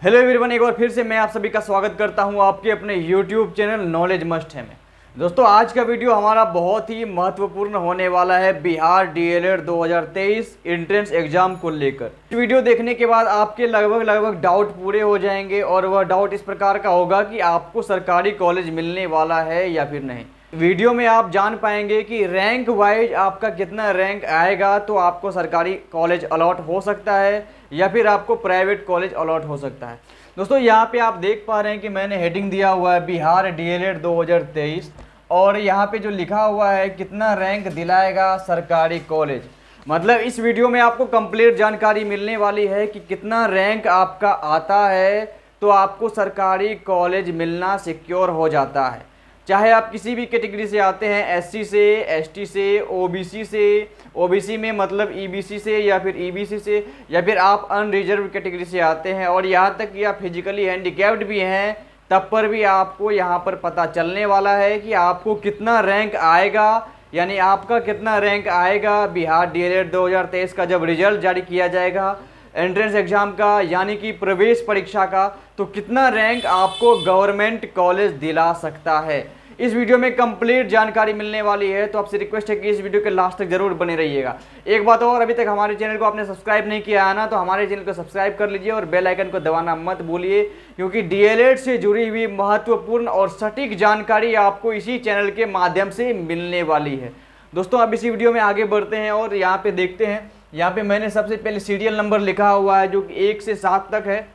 Hello everyone, एक बार फिर से मैं आप सभी का स्वागत करता हूं आपके अपने यूट्यूब चैनल नॉलेज मस्ट है में। दोस्तों, आज का वीडियो हमारा बहुत ही महत्वपूर्ण होने वाला है बिहार डीएलएड 2023 एंट्रेंस एग्जाम को लेकर। इस वीडियो देखने के बाद आपके लगभग डाउट पूरे हो जाएंगे और वह डाउट इस प्रकार का होगा कि आपको सरकारी कॉलेज मिलने वाला है या फिर नहीं। वीडियो में आप जान पाएंगे कि रैंक वाइज आपका कितना रैंक आएगा तो आपको सरकारी कॉलेज अलॉट हो सकता है या फिर आपको प्राइवेट कॉलेज अलॉट हो सकता है। दोस्तों, यहाँ पे आप देख पा रहे हैं कि मैंने हेडिंग दिया हुआ है बिहार डीएलएड 2023 और यहाँ पे जो लिखा हुआ है कितना रैंक दिलाएगा सरकारी कॉलेज। मतलब इस वीडियो में आपको कंप्लीट जानकारी मिलने वाली है कि कितना रैंक आपका आता है तो आपको सरकारी कॉलेज मिलना सिक्योर हो जाता है। चाहे आप किसी भी कैटेगरी से आते हैं, एससी से, एसटी से, ओबीसी से, ओबीसी में मतलब ईबीसी से या फिर ईबीसी से, या फिर आप अनरिजर्व कैटेगरी से आते हैं और यहाँ तक कि आप फिजिकली हैंडीकैप्ड भी हैं, तब पर भी आपको यहाँ पर पता चलने वाला है कि आपको कितना रैंक आएगा, यानी आपका कितना रैंक आएगा बिहार डीएलएड 2023 का जब रिजल्ट जारी किया जाएगा एंट्रेंस एग्जाम का, यानी कि प्रवेश परीक्षा का, तो कितना रैंक आपको गवर्नमेंट कॉलेज दिला सकता है। इस वीडियो में कंप्लीट जानकारी मिलने वाली है, तो आपसे रिक्वेस्ट है कि इस वीडियो के लास्ट तक जरूर बने रहिएगा। एक बात और, अभी तक हमारे चैनल को आपने सब्सक्राइब नहीं किया है ना, तो हमारे चैनल को सब्सक्राइब कर लीजिए और बेल आइकन को दबाना मत भूलिए, क्योंकि डीएलएड से जुड़ी हुई महत्वपूर्ण और सटीक जानकारी आपको इसी चैनल के माध्यम से मिलने वाली है। दोस्तों, अब इसी वीडियो में आगे बढ़ते हैं और यहाँ पे देखते हैं। यहाँ पे मैंने सबसे पहले सीरियल नंबर लिखा हुआ है जो कि 1 से 7 तक है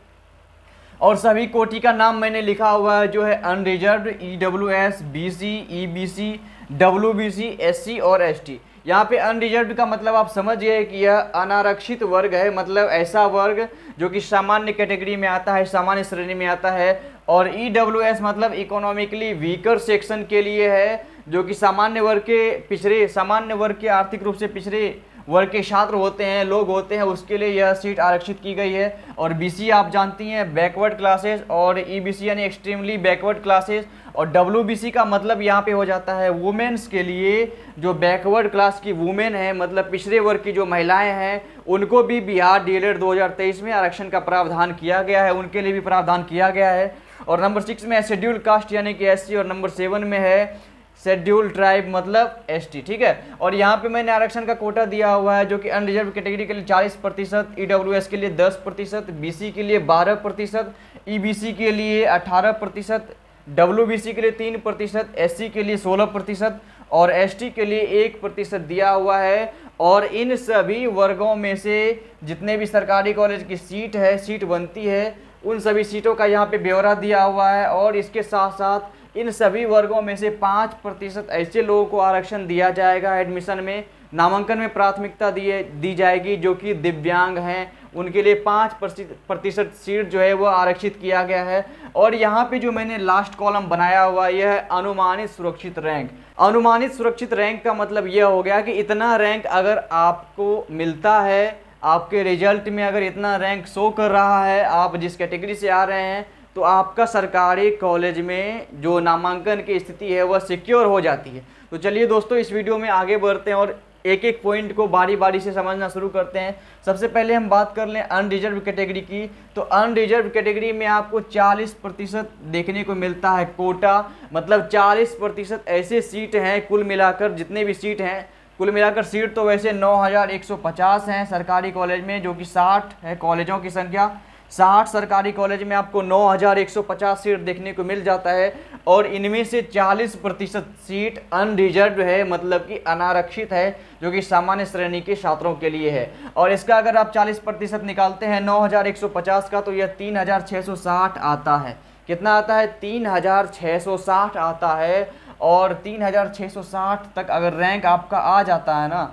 और सभी कोटि का नाम मैंने लिखा हुआ है जो है unreserved, EWS, BC, EBC, WBC, SC और एसटी। यहाँ पे अनरिजर्व का मतलब आप समझ गए कि यह अनारक्षित वर्ग है, मतलब ऐसा वर्ग जो कि सामान्य कैटेगरी में आता है, सामान्य श्रेणी में आता है। और ईडब्ल्यूएस मतलब इकोनॉमिकली वीकर सेक्शन के लिए है, जो कि सामान्य वर्ग के आर्थिक रूप से पिछड़े वर्ग के छात्र होते हैं, लोग होते हैं, उसके लिए यह सीट आरक्षित की गई है। और बीसी आप जानती हैं बैकवर्ड क्लासेस, और ईबीसी यानी एक्सट्रीमली बैकवर्ड क्लासेस, और डब्ल्यूबीसी का मतलब यहाँ पे हो जाता है वुमेन्स के लिए, जो बैकवर्ड क्लास की वुमेन है, मतलब पिछड़े वर्ग की जो महिलाएं हैं, उनको भी बिहार डीएलएड 2023 में आरक्षण का प्रावधान किया गया है, उनके लिए भी प्रावधान किया गया है। और नंबर 6 में है शेड्यूल्ड कास्ट यानी कि एससी, और नंबर 7 में है शेड्यूल्ड ट्राइब मतलब एसटी। ठीक है, और यहाँ पे मैंने आरक्षण का कोटा दिया हुआ है जो कि अनरिजर्व कैटेगरी के लिए 40%, ईडब्ल्यूएस के लिए 10%, बीसी के लिए 12%, ईबीसी के लिए 18%, डब्ल्यूबीसी के लिए 3%, एससी के लिए 16% और एसटी के लिए 1% दिया हुआ है। और इन सभी वर्गों में से जितने भी सरकारी कॉलेज की सीट बनती है, उन सभी सीटों का यहाँ पे ब्यौरा दिया हुआ है। और इसके साथ साथ इन सभी वर्गों में से 5% ऐसे लोगों को आरक्षण दिया जाएगा एडमिशन में, नामांकन में प्राथमिकता दी जाएगी जो कि दिव्यांग हैं, उनके लिए 5% सीट जो है वो आरक्षित किया गया है। और यहाँ पे जो मैंने लास्ट कॉलम बनाया हुआ यह है अनुमानित सुरक्षित रैंक। अनुमानित सुरक्षित रैंक का मतलब यह हो गया कि इतना रैंक अगर आपको मिलता है, आपके रिजल्ट में अगर इतना रैंक शो कर रहा है, आप जिस कैटेगरी से आ रहे हैं, तो आपका सरकारी कॉलेज में जो नामांकन की स्थिति है वह सिक्योर हो जाती है। तो चलिए दोस्तों, इस वीडियो में आगे बढ़ते हैं और एक एक पॉइंट को बारी बारी से समझना शुरू करते हैं। सबसे पहले हम बात कर लें अनरिजर्व कैटेगरी की। तो अनरिजर्व कैटेगरी में आपको 40% देखने को मिलता है कोटा, मतलब 40% ऐसे सीट हैं, कुल मिलाकर जितने भी सीट हैं, कुल मिलाकर सीट तो वैसे 9150 हैं सरकारी कॉलेज में, जो कि 60 है कॉलेजों की संख्या। 60 सरकारी कॉलेज में आपको 9150 सीट देखने को मिल जाता है और इनमें से 40% सीट अनरिजर्व है, मतलब कि अनारक्षित है, जो कि सामान्य श्रेणी के छात्रों के लिए है। और इसका अगर आप 40% निकालते हैं 9150 का, तो यह 3660 आता है। कितना आता है? 3660 आता है। और 3660 तक अगर रैंक आपका आ जाता है ना,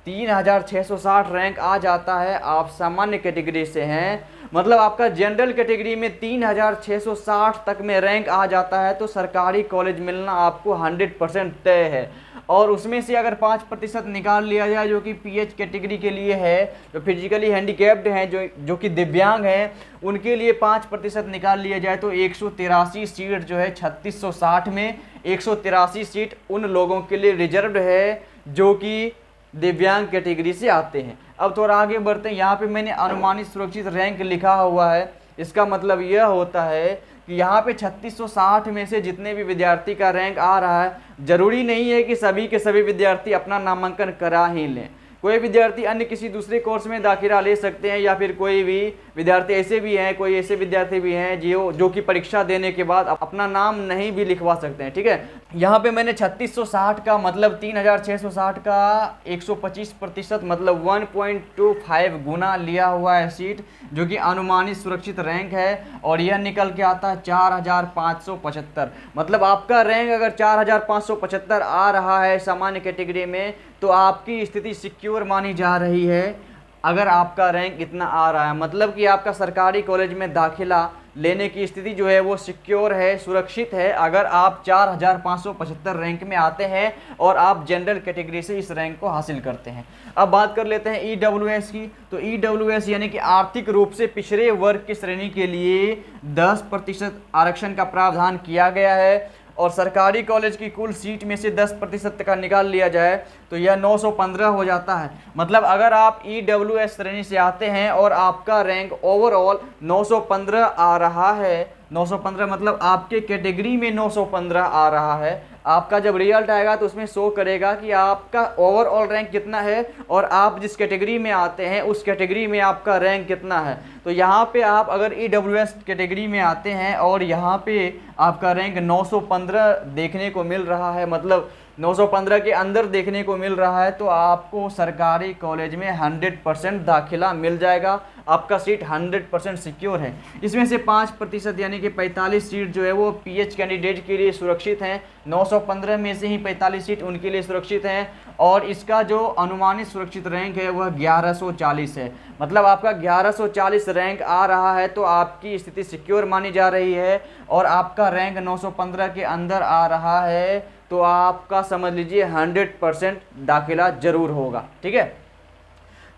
3660 रैंक आ जाता है, आप सामान्य कैटेगरी से हैं, मतलब आपका जनरल कैटेगरी में 3660 तक में रैंक आ जाता है, तो सरकारी कॉलेज मिलना आपको 100% तय है। और उसमें से अगर 5% निकाल लिया जाए जो कि पीएच कैटेगरी के लिए है, जो फिजिकली हैंडीकैप्ड हैं, जो कि दिव्यांग हैं, उनके लिए 5% निकाल लिया जाए तो 183 सीट जो है 3660 में 183 सीट उन लोगों के लिए रिजर्व्ड है जो कि दिव्यांग कैटेगरी से आते हैं। अब थोड़ा आगे बढ़ते हैं। यहाँ पे मैंने अनुमानित सुरक्षित रैंक लिखा हुआ है इसका मतलब यह होता है कि यहाँ पे 3660 में से जितने भी विद्यार्थी का रैंक आ रहा है, जरूरी नहीं है कि सभी के सभी विद्यार्थी अपना नामांकन करा ही लें। कोई विद्यार्थी अन्य किसी दूसरे कोर्स में दाखिला ले सकते हैं, या फिर कोई भी विद्यार्थी ऐसे भी हैं, कोई ऐसे विद्यार्थी भी हैं जो कि परीक्षा देने के बाद अपना नाम नहीं भी लिखवा सकते हैं। ठीक है, यहाँ पे मैंने 3660 का मतलब 3660 का 125% मतलब 1.25 गुना लिया हुआ है सीट, जो कि अनुमानित सुरक्षित रैंक है, और यह निकल के आता है 4575। मतलब आपका रैंक अगर 4575 आ रहा है सामान्य कैटेगरी में, तो आपकी स्थिति सिक्योर मानी जा रही है। अगर आपका रैंक इतना आ रहा है, मतलब कि आपका सरकारी कॉलेज में दाखिला लेने की स्थिति जो है वो सिक्योर है, सुरक्षित है, अगर आप 4575 रैंक में आते हैं और आप जनरल कैटेगरी से इस रैंक को हासिल करते हैं। अब बात कर लेते हैं EWS की। तो EWS यानी कि आर्थिक रूप से पिछड़े वर्ग की श्रेणी के लिए 10% आरक्षण का प्रावधान किया गया है, और सरकारी कॉलेज की कुल सीट में से 10% का निकाल लिया जाए तो यह 915 हो जाता है। मतलब अगर आप EWS श्रेणी से आते हैं और आपका रैंक ओवरऑल 915 आ रहा है, 915 मतलब आपके कैटेगरी में 915 आ रहा है, आपका जब रिजल्ट आएगा तो उसमें शो करेगा कि आपका ओवरऑल रैंक कितना है और आप जिस कैटेगरी में आते हैं उस कैटेगरी में आपका रैंक कितना है। तो यहाँ पे आप अगर EWS कैटेगरी में आते हैं और यहाँ पे आपका रैंक 915 देखने को मिल रहा है, मतलब 915 के अंदर देखने को मिल रहा है, तो आपको सरकारी कॉलेज में 100% दाखिला मिल जाएगा, आपका सीट 100% सिक्योर है। इसमें से 5% यानी कि 45 सीट जो है वो PH कैंडिडेट के लिए सुरक्षित हैं, 915 में से ही 45 सीट उनके लिए सुरक्षित हैं, और इसका जो अनुमानित सुरक्षित रैंक है वह 1140 है। मतलब आपका 1140 रैंक आ रहा है तो आपकी स्थिति सिक्योर मानी जा रही है, और आपका रैंक 915 के अंदर आ रहा है तो आपका समझ लीजिए 100% दाखिला जरूर होगा। ठीक है,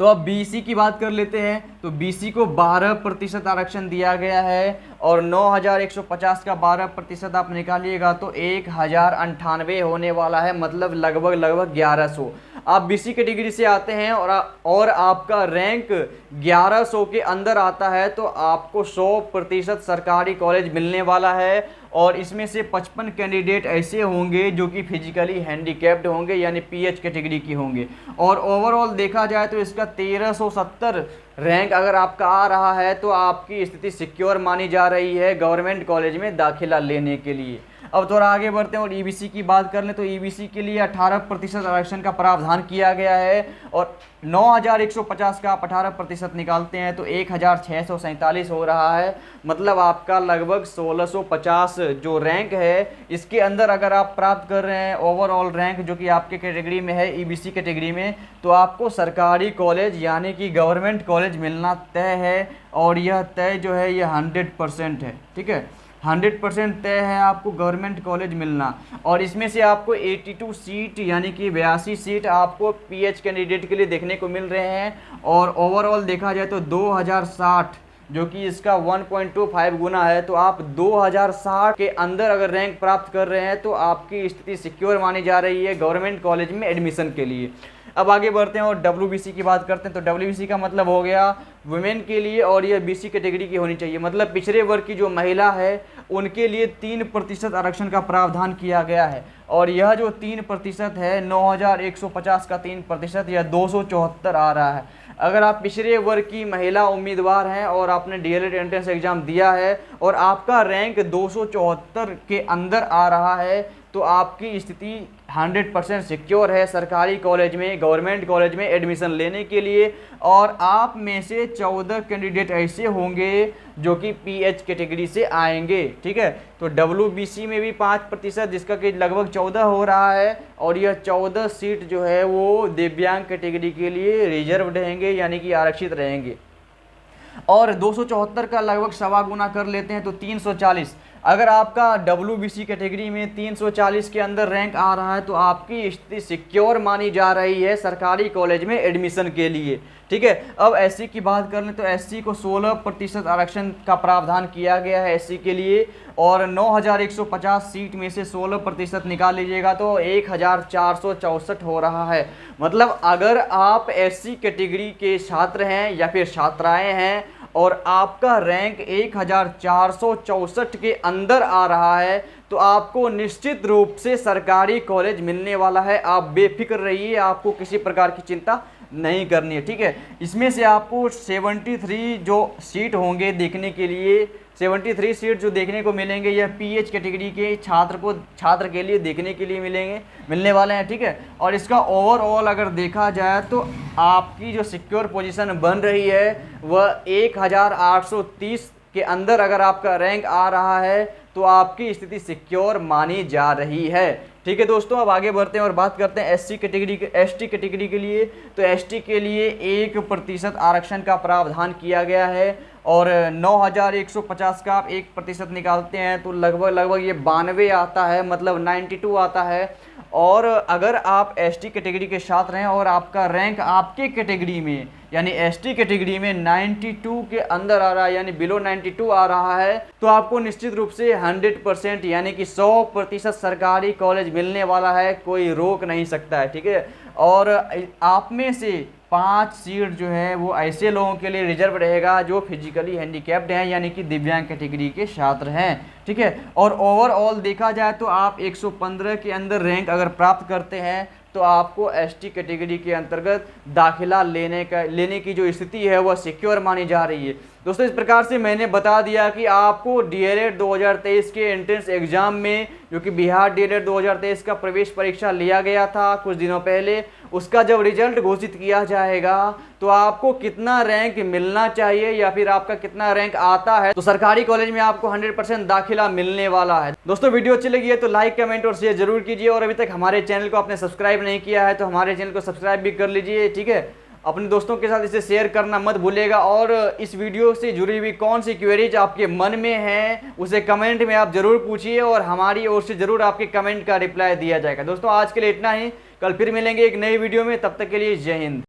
तो अब BC की बात कर लेते हैं। तो BC को 12% आरक्षण दिया गया है, और 9150 का 12% आप निकालिएगा तो 1098 होने वाला है, मतलब लगभग 1100। आप BC कैटेगरी से आते हैं और आपका रैंक 1100 के अंदर आता है तो आपको 100% सरकारी कॉलेज मिलने वाला है, और इसमें से 55 कैंडिडेट ऐसे होंगे जो कि फिजिकली हैंडीकैप्ड होंगे, यानी PH कैटेगरी की होंगे, और ओवरऑल देखा जाए तो इसका 1370 रैंक अगर आपका आ रहा है तो आपकी स्थिति सिक्योर मानी जा रही है गवर्नमेंट कॉलेज में दाखिला लेने के लिए। अब थोड़ा आगे बढ़ते हैं और EBC की बात कर लें। तो EBC के लिए 18% आरक्षण का प्रावधान किया गया है, और 9150 का आप 18% निकालते हैं तो 1647 हो रहा है। मतलब आपका लगभग 1650 जो रैंक है इसके अंदर अगर आप प्राप्त कर रहे हैं ओवरऑल रैंक जो कि आपके कैटेगरी में है, EBC कैटेगरी में, तो आपको सरकारी कॉलेज यानी कि गवर्नमेंट कॉलेज मिलना तय है, और यह तय जो है यह 100% है। ठीक है, 100% तय है आपको गवर्नमेंट कॉलेज मिलना, और इसमें से आपको 82 सीट यानी कि 82 सीट आपको PH कैंडिडेट के लिए देखने को मिल रहे हैं, और ओवरऑल देखा जाए तो 2060 जो कि इसका 1.25 गुना है, तो आप 2060 के अंदर अगर रैंक प्राप्त कर रहे हैं तो आपकी स्थिति सिक्योर मानी जा रही है गवर्नमेंट कॉलेज में एडमिशन के लिए। अब आगे बढ़ते हैं और WBC की बात करते हैं। तो WBC का मतलब हो गया वुमेन के लिए, और यह BC कैटेगरी की होनी चाहिए, मतलब पिछड़े वर्ग की जो महिला है उनके लिए 3% आरक्षण का प्रावधान किया गया है, और यह जो 3% है 9150 का 3% या 274 आ रहा है। अगर आप पिछड़े वर्ग की महिला उम्मीदवार हैं और आपने DLED एंट्रेंस एग्जाम दिया है और आपका रैंक 274 के अंदर आ रहा है तो आपकी स्थिति 100% सिक्योर है सरकारी कॉलेज में, गवर्नमेंट कॉलेज में एडमिशन लेने के लिए। और आप में से 14 कैंडिडेट ऐसे होंगे जो कि PH कैटेगरी से आएंगे। ठीक है, तो WBC में भी 5% जिसका कि लगभग 14 हो रहा है, और यह 14 सीट जो है वो दिव्यांग कैटेगरी के लिए रिजर्व रहेंगे यानी कि आरक्षित रहेंगे। और 274 का लगभग सवा गुना कर लेते हैं तो 340। अगर आपका WBC कैटेगरी में 340 के अंदर रैंक आ रहा है तो आपकी स्थिति सिक्योर मानी जा रही है सरकारी कॉलेज में एडमिशन के लिए। ठीक है, अब SC की बात कर लें तो SC को 16% आरक्षण का प्रावधान किया गया है SC के लिए, और 9150 सीट में से 16% निकाल लीजिएगा तो 1464 हो रहा है। मतलब अगर आप SC कैटेगरी के छात्र हैं या फिर छात्राएं हैं और आपका रैंक 1464 के अंदर आ रहा है तो आपको निश्चित रूप से सरकारी कॉलेज मिलने वाला है। आप बेफिक्र रहिए, आपको किसी प्रकार की चिंता नहीं करनी है, ठीक है। इसमें से आपको 73 जो सीट होंगे देखने के लिए, 73 सीट जो देखने को मिलेंगे यह पीएच कैटेगरी के छात्र के लिए देखने के लिए मिलने वाले हैं, ठीक है। और इसका ओवरऑल अगर देखा जाए तो आपकी जो सिक्योर पोजीशन बन रही है वह 1830 के अंदर अगर आपका रैंक आ रहा है तो आपकी स्थिति सिक्योर मानी जा रही है, ठीक है दोस्तों। अब आगे बढ़ते हैं और बात करते हैं एसटी कैटेगरी के लिए। तो एसटी के लिए 1% आरक्षण का प्रावधान किया गया है और 9150 का आप 1% निकालते हैं तो लगभग ये 92 आता है, मतलब 92 आता है। और अगर आप एसटी कैटेगरी के छात्र हैं और आपका रैंक आपके कैटेगरी में यानी एसटी कैटेगरी में 92 के अंदर आ रहा है यानी बिलो 92 आ रहा है तो आपको निश्चित रूप से 100% यानी कि 100% सरकारी कॉलेज मिलने वाला है, कोई रोक नहीं सकता है, ठीक है। और आप में से 5 सीट जो है वो ऐसे लोगों के लिए रिजर्व रहेगा जो फिजिकली हैंडीकैप्ड हैं यानी कि दिव्यांग कैटेगरी के छात्र हैं, ठीक है। और ओवरऑल देखा जाए तो आप 115 के अंदर रैंक अगर प्राप्त करते हैं तो आपको एसटी कैटेगरी के अंतर्गत दाखिला लेने की जो स्थिति है वह सिक्योर मानी जा रही है। दोस्तों इस प्रकार से मैंने बता दिया कि आपको डीएलएड 2023 के एंट्रेंस एग्जाम में, जो कि बिहार डीएलएड 2023 का प्रवेश परीक्षा लिया गया था कुछ दिनों पहले, उसका जब रिजल्ट घोषित किया जाएगा तो आपको कितना रैंक मिलना चाहिए या फिर आपका कितना रैंक आता है तो सरकारी कॉलेज में आपको 100% दाखिला मिलने वाला है। दोस्तों वीडियो अच्छी लगी है तो लाइक, कमेंट और शेयर जरूर कीजिए और अभी तक हमारे चैनल को आपने सब्सक्राइब नहीं किया है तो हमारे चैनल को सब्सक्राइब भी कर लीजिए, ठीक है। अपने दोस्तों के साथ इसे शेयर करना मत भूलिएगा और इस वीडियो से जुड़ी हुई कौन सी क्वेरीज आपके मन में है उसे कमेंट में आप जरूर पूछिए और हमारी ओर से जरूर आपके कमेंट का रिप्लाई दिया जाएगा। दोस्तों आज के लिए इतना ही, कल फिर मिलेंगे एक नई वीडियो में, तब तक के लिए जय हिंद।